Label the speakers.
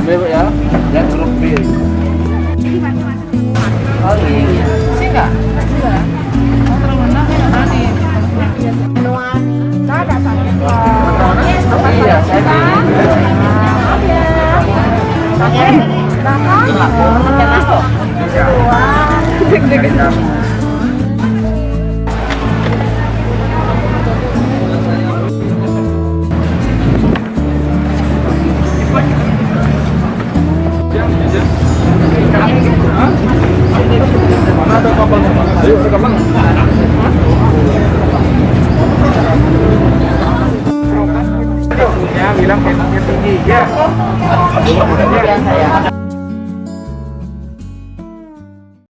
Speaker 1: Bebek ya, dan huruf B. Oh iya, sih nggak? Iya, saya mana ada kapal? Ayo rekaman. Ya, bilang tinggi ya.